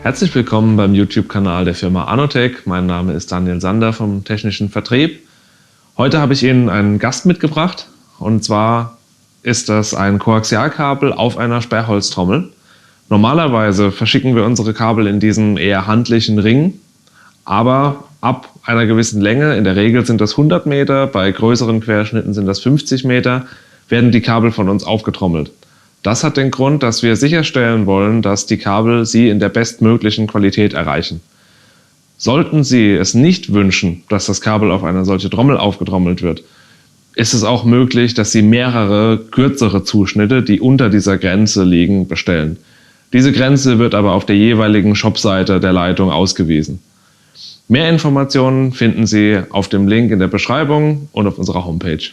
Herzlich willkommen beim YouTube-Kanal der Firma Anotech. Mein Name ist Daniel Sander vom Technischen Vertrieb. Heute habe ich Ihnen einen Gast mitgebracht, und zwar ist das ein Koaxialkabel auf einer Sperrholztrommel. Normalerweise verschicken wir unsere Kabel in diesem eher handlichen Ring, aber ab einer gewissen Länge, in der Regel sind das 100 Meter, bei größeren Querschnitten sind das 50 Meter, werden die Kabel von uns aufgetrommelt. Das hat den Grund, dass wir sicherstellen wollen, dass die Kabel Sie in der bestmöglichen Qualität erreichen. Sollten Sie es nicht wünschen, dass das Kabel auf eine solche Trommel aufgetrommelt wird, ist es auch möglich, dass Sie mehrere kürzere Zuschnitte, die unter dieser Grenze liegen, bestellen. Diese Grenze wird aber auf der jeweiligen Shopseite der Leitung ausgewiesen. Mehr Informationen finden Sie auf dem Link in der Beschreibung und auf unserer Homepage.